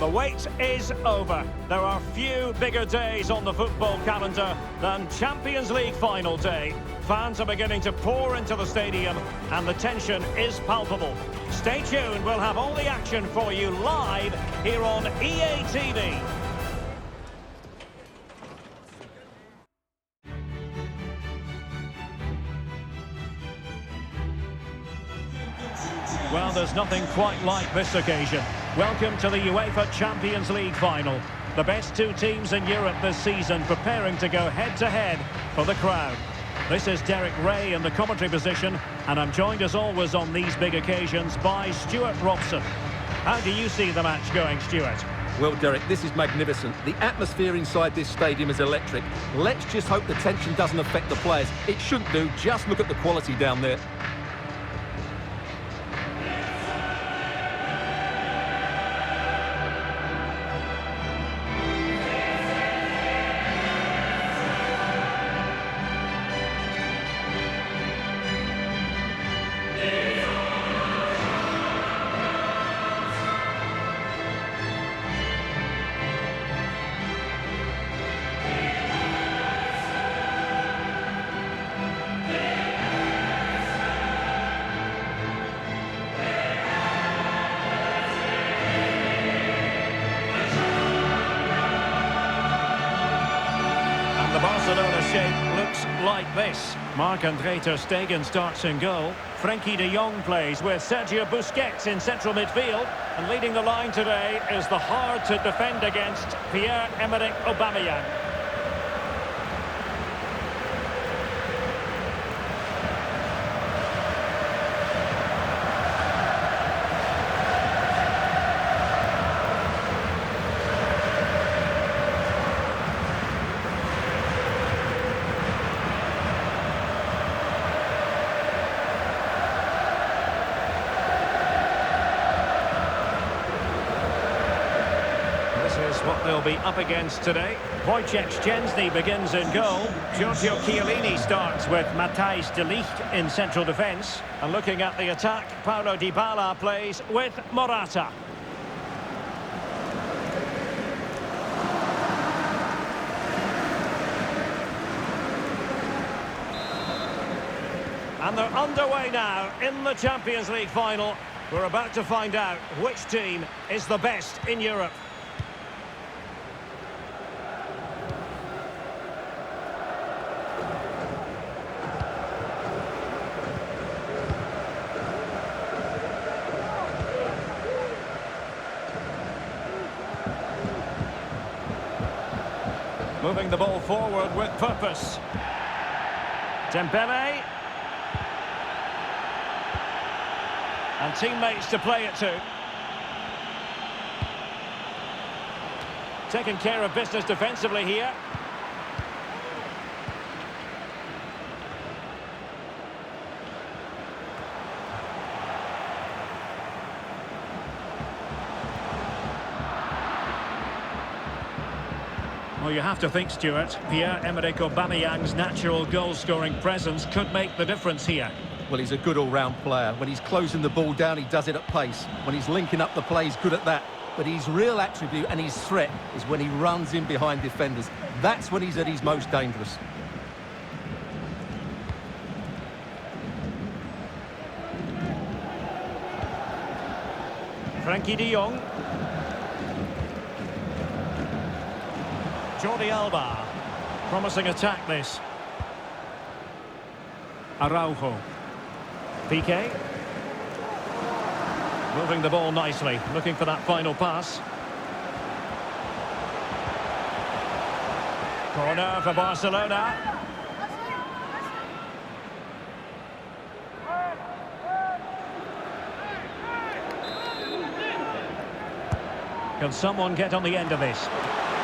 The wait is over. There are few bigger days on the football calendar than Champions League final day. Fans are beginning to pour into the stadium and the tension is palpable. Stay tuned, we'll have all the action for you live here on EA TV. Well, there's nothing quite like this occasion. Welcome to the UEFA Champions League final. The best two teams in Europe this season preparing to go head-to-head for the crown. This is Derek Ray in the commentary position, and I'm joined as always on these big occasions by Stuart Robson. How do you see the match going, Stuart? Well, Derek, this is magnificent. The atmosphere inside this stadium is electric. Let's just hope the tension doesn't affect the players. It shouldn't do. Just look at the quality down there. The Barcelona shape looks like this. Marc-André ter Stegen starts in goal. Frenkie de Jong plays with Sergio Busquets in central midfield. And leading the line today is the hard-to-defend against Pierre-Emerick Aubameyang. This is what they'll be up against today. Wojciech Szczęsny begins in goal. Giorgio Chiellini starts with Matthijs de Ligt in central defence. And looking at the attack, Paulo Dybala plays with Morata. And they're underway now in the Champions League final. We're about to find out which team is the best in Europe. Moving the ball forward with purpose. Dembele. And teammates to play it to. Taking care of business defensively here. Well, you have to think, Stuart, Pierre-Emerick Aubameyang's natural goal-scoring presence could make the difference here. Well, he's a good all-round player. When he's closing the ball down, he does it at pace. When he's linking up the play, he's good at that. But his real attribute and his threat is when he runs in behind defenders. That's when he's at his most dangerous. Frenkie de Jong. Jordi Alba. Promising attack, this. Araujo. Piqué. Moving the ball nicely, looking for that final pass. Corner for Barcelona. Can someone get on the end of this?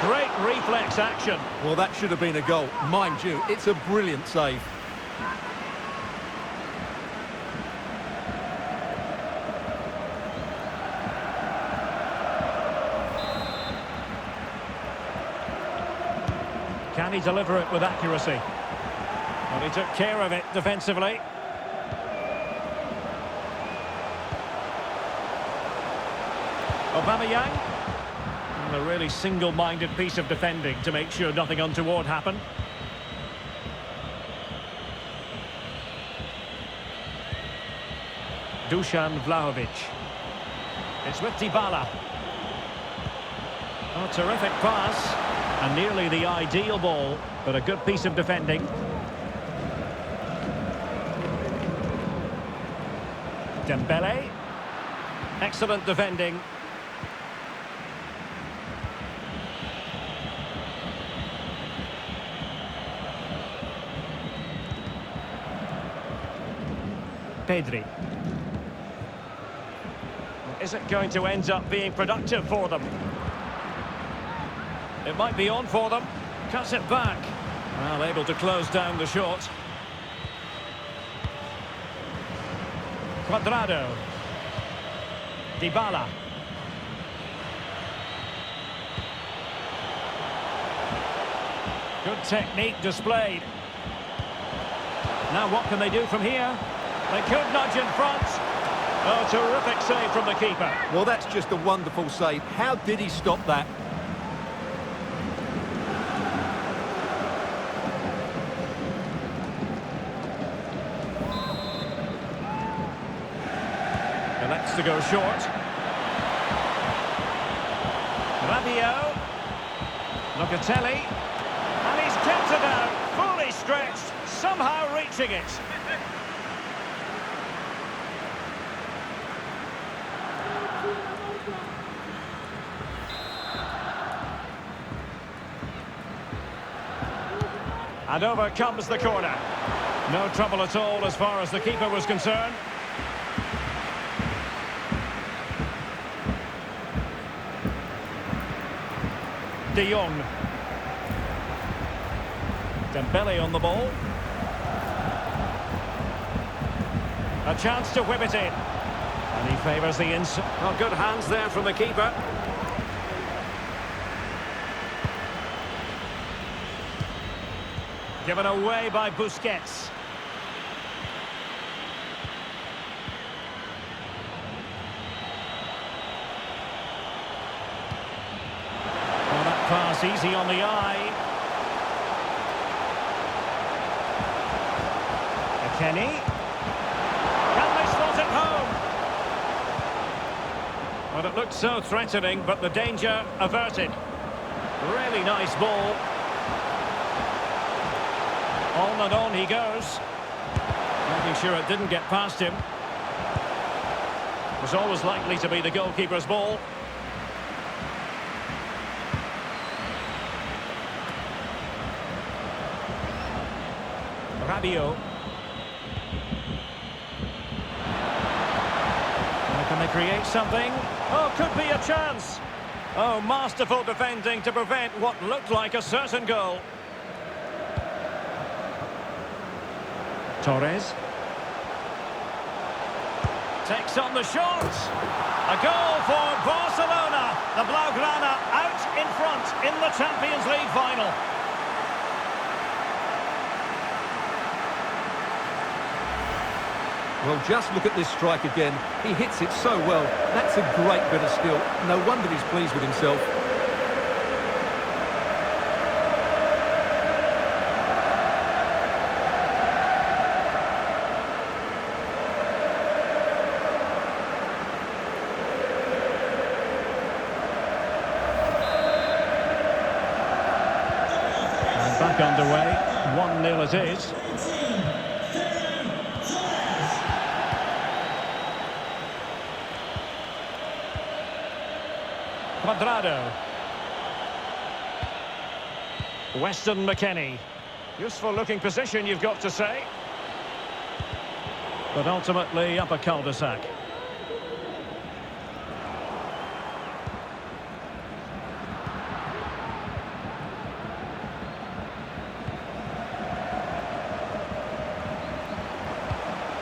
Great reflex action. Well, that should have been a goal. Mind you, it's a brilliant save. Can he deliver it with accuracy? Well, he took care of it defensively. Aubameyang. Well, a really single-minded piece of defending to make sure nothing untoward happened. Dusan Vlahovic. It's with Dybala. Oh, terrific pass. And nearly the ideal ball, but a good piece of defending. Dembele. Excellent defending. Pedri. Is it going to end up being productive for them? It might be on for them. Cuts it back. Well, able to close down the shot. Cuadrado. Dybala. Good technique displayed. Now what can they do from here? They could nudge in front. Oh, terrific save from the keeper. Well, that's just a wonderful save. How did he stop that? Elects to go short. Rabiot. Locatelli. And he's kept it out. Fully stretched. Somehow reaching it. And over comes the corner. No trouble at all as far as the keeper was concerned. De Jong. Dembele on the ball. A chance to whip it in. And he favours the inside. Oh, good hands there from the keeper. Given away by Busquets. Well, that pass easy on the eye. Kenny. Can they slot it home? Well, it looked so threatening, but the danger averted. Really nice ball. On and on he goes. Making sure it didn't get past him. It was always likely to be the goalkeeper's ball. Rabiot. Can they create something? Oh, could be a chance. Oh, masterful defending to prevent what looked like a certain goal. Torres. Takes on the shot. A goal for Barcelona. The Blaugrana out in front in the Champions League final. Well, just look at this strike again. He hits it so well. That's a great bit of skill. No wonder he's pleased with himself. And back underway. 1-0 it is. Cuadrado. Weston McKennie. Useful looking position, you've got to say. But ultimately up a cul-de-sac.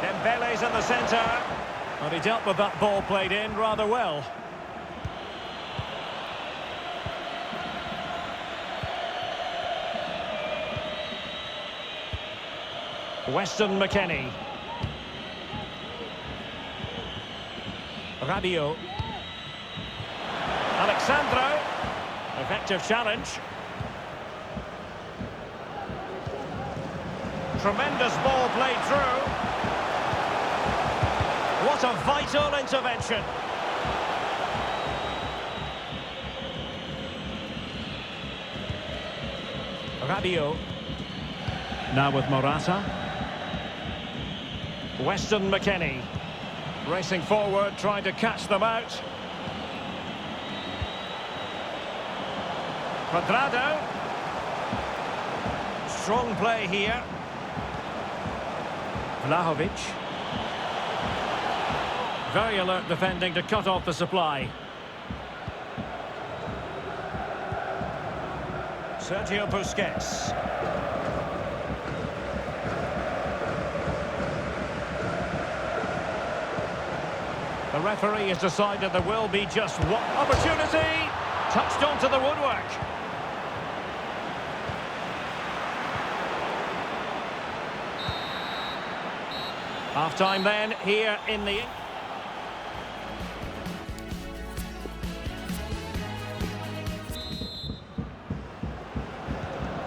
Dembele's in the centre. But he dealt with that ball played in rather well. Weston McKennie. Rabiot. Alexandro. Effective challenge. Tremendous ball played through. What a vital intervention. Rabiot. Now with Morata. Weston McKennie. Racing forward, trying to catch them out. Cuadrado. Strong play here. Vlahovic. Very alert defending to cut off the supply. Sergio Busquets. The referee has decided there will be just one opportunity. Touched onto the woodwork. Half-time then, here in the...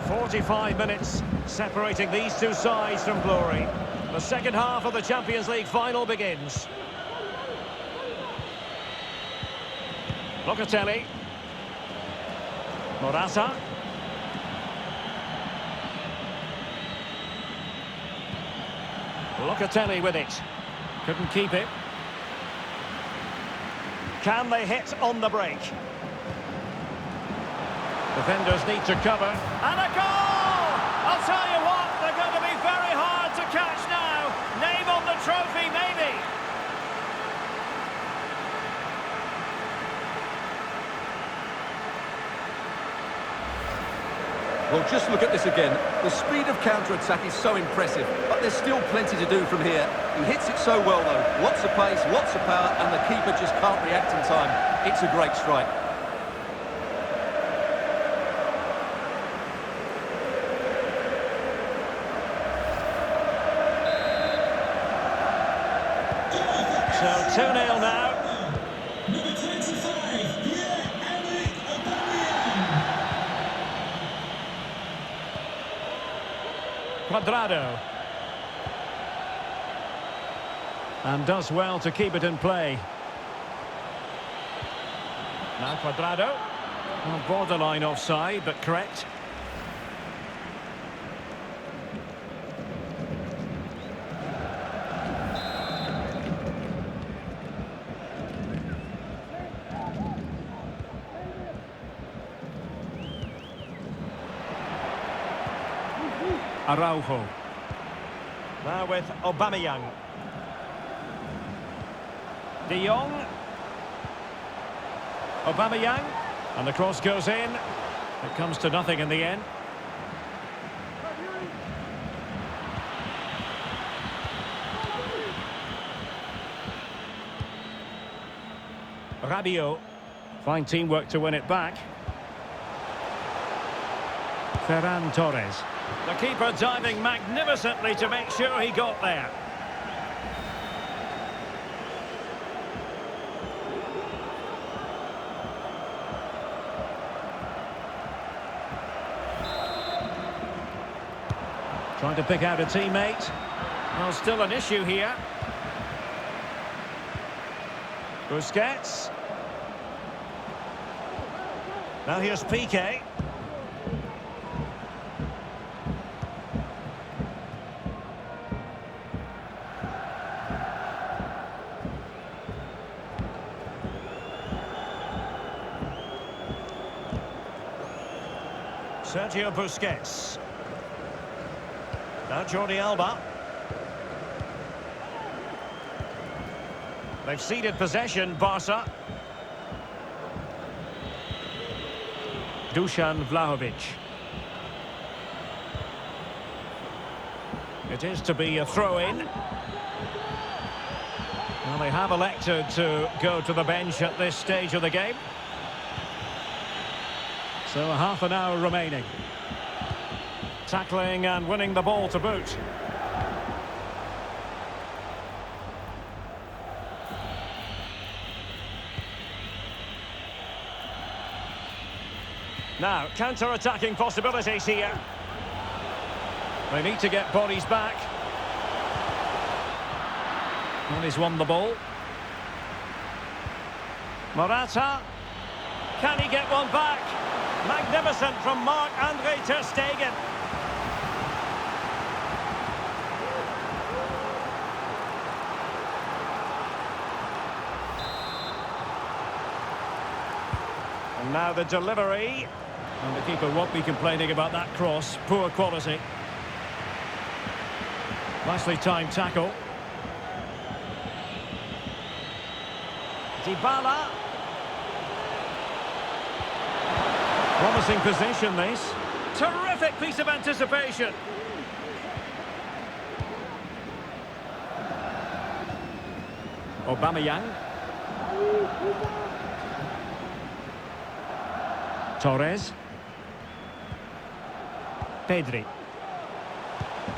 45 minutes separating these two sides from glory. The second half of the Champions League final begins. Locatelli. Morata. Locatelli with it. Couldn't keep it. Can they hit on the break? Defenders need to cover. And a goal! I'll tell you what, they're going to be very hard to catch now. Name on the trophy, maybe. Well, just look at this again. The speed of counter-attack is so impressive, but there's still plenty to do from here. He hits it so well, though. Lots of pace, lots of power, and the keeper just can't react in time. It's a great strike. So 2-0 now. Number 25, Pierre-Emerick Aubameyang. Cuadrado. And does well to keep it in play. Now Cuadrado. Well, borderline offside, but correct. Araujo. Now with Aubameyang. De Jong. Aubameyang. And the cross goes in. It comes to nothing in the end. Rabiot. Fine teamwork to win it back. Ferran Torres. The keeper diving magnificently to make sure he got there. Trying to pick out a teammate. Well, still an issue here. Busquets. Now here's Piqué. Sergio Busquets. Now Jordi Alba. They've ceded possession, Barca. Dusan Vlahovic. It is to be a throw-in. Well, they have elected to go to the bench at this stage of the game. So half an hour remaining. Tackling and winning the ball to boot. Now, counter-attacking possibilities here. They need to get bodies back. And he's won the ball. Morata. Can he get one back? Magnificent from Marc-Andre ter Stegen. And now the delivery. And the keeper won't be complaining about that cross. Poor quality. Nicely timed tackle. Dybala. Promising position, this. Terrific piece of anticipation. Aubameyang. Torres. Pedri.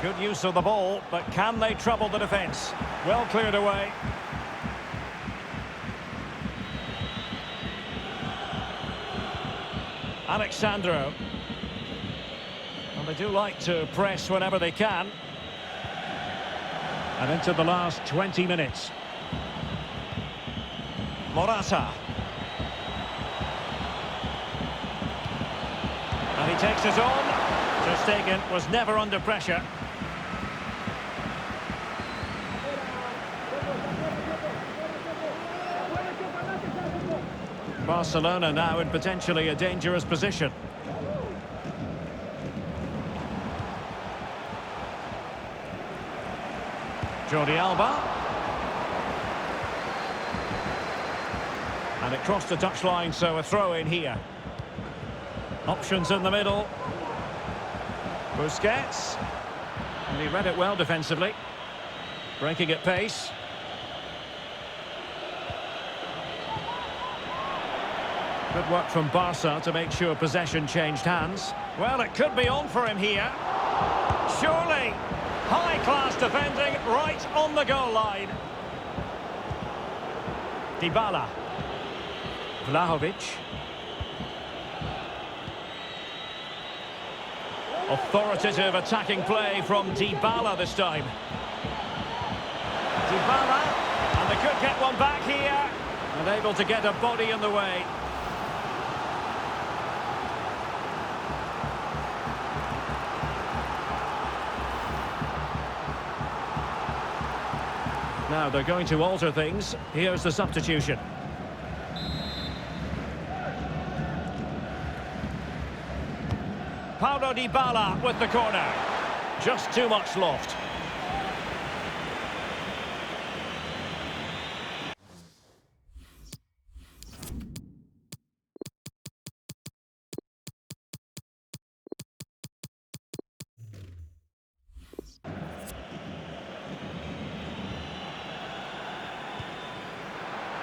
Good use of the ball, but can they trouble the defence? Well cleared away. Alexandro. And they do like to press whenever they can. And into the last 20 minutes. Morata. And he takes it on. Ter Stegen was never under pressure. Barcelona now in potentially a dangerous position. Jordi Alba. And it crossed the touchline, so a throw in here. Options in the middle. Busquets. And he read it well defensively. Breaking at pace. Good work from Barca to make sure possession changed hands. Well, it could be on for him here. Surely. High-class defending right on the goal line. Dybala. Vlahovic. Authoritative attacking play from Dybala this time. Dybala. And they could get one back here. And able to get a body in the way. Now they're going to alter things. Here's the substitution. Paulo Dybala with the corner. Just too much loft.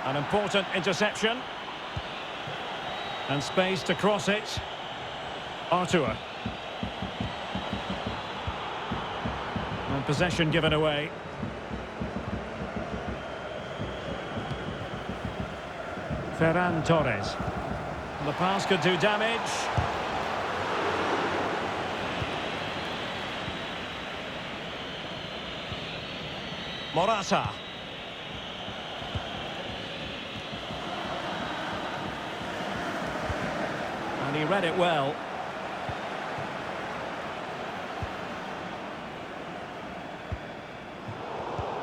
An important interception. And space to cross it. Artur. And possession given away. Ferran Torres. The pass could do damage. Morata. And he read it well.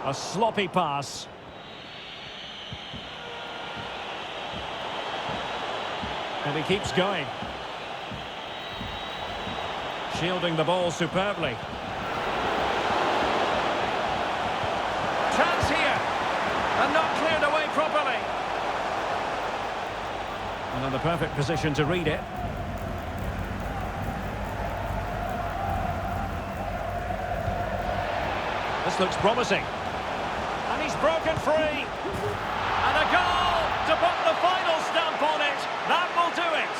A sloppy pass. And he keeps going. Shielding the ball superbly. Chance here. And not cleared away properly. And in the perfect position to read it. This looks promising. And he's broken free. And a goal to put the final stamp on it. That will do it.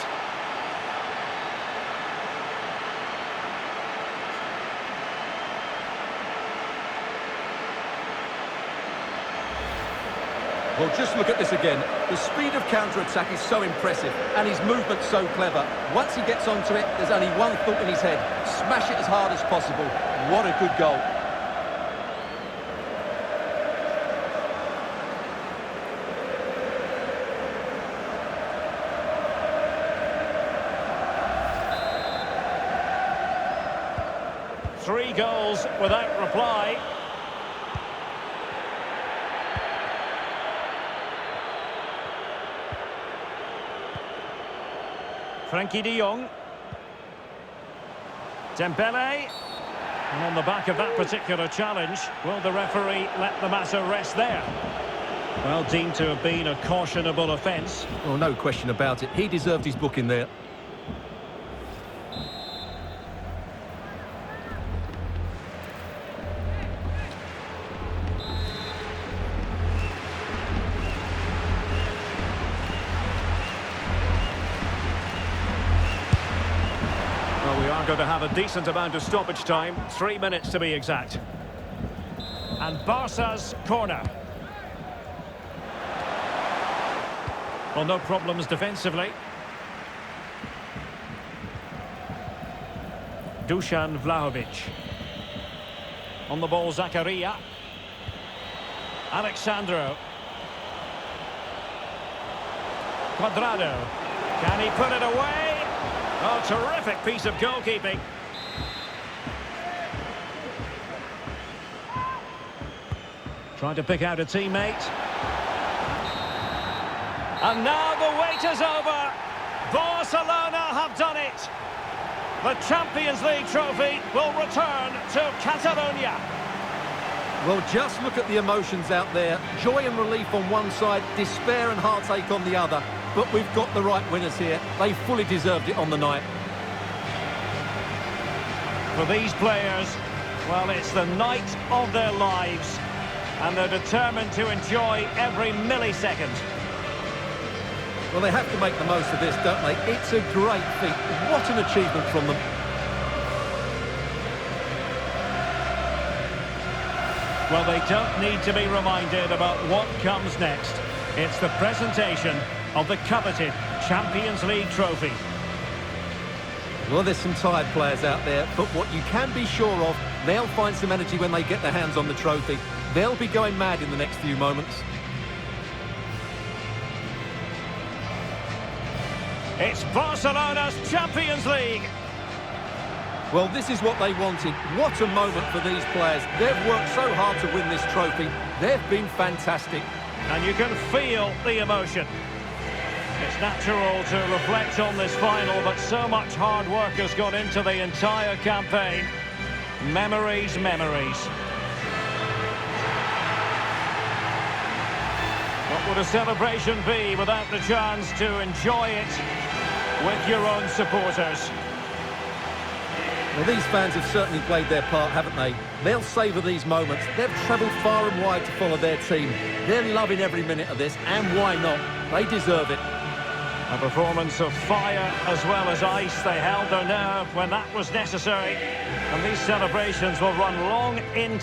Well, just look at this again. The speed of counter-attack is so impressive, and his movement so clever. Once he gets onto it, there's only one thought in his head. Smash it as hard as possible. What a good goal. Three goals without reply. Frankie de Jong. Dembele. And on the back of that particular challenge, will the referee let the matter rest there? Well, deemed to have been a cautionable offence. Well, no question about it. He deserved his booking there. Well, we are going to have a decent amount of stoppage time, 3 minutes to be exact. And Barca's corner. Well, no problems defensively. Dusan Vlahovic. On the ball, Zakaria. Alexandro. Cuadrado. Can he put it away? Oh, terrific piece of goalkeeping. Trying to pick out a teammate. And now the wait is over. Barcelona have done it. The Champions League trophy will return to Catalonia. Well, just look at the emotions out there. Joy and relief on one side, despair and heartache on the other. But we've got the right winners here. They fully deserved it on the night. For these players, well, it's the night of their lives. And they're determined to enjoy every millisecond. Well, they have to make the most of this, don't they? It's a great feat. What an achievement from them. Well, they don't need to be reminded about what comes next. It's the presentation of the coveted Champions League trophy. Well, there's some tired players out there, but what you can be sure of, they'll find some energy when they get their hands on the trophy. They'll be going mad in the next few moments. It's Barcelona's Champions League. Well, this is what they wanted. What a moment for these players. They've worked so hard to win this trophy. They've been fantastic. And you can feel the emotion. It's natural to reflect on this final, but so much hard work has gone into the entire campaign. Memories, memories. What would a celebration be without the chance to enjoy it with your own supporters? Well, these fans have certainly played their part, haven't they? They'll savour these moments. They've travelled far and wide to follow their team. They're loving every minute of this, and why not? They deserve it. A performance of fire as well as ice. They held their nerve when that was necessary. And these celebrations will run long into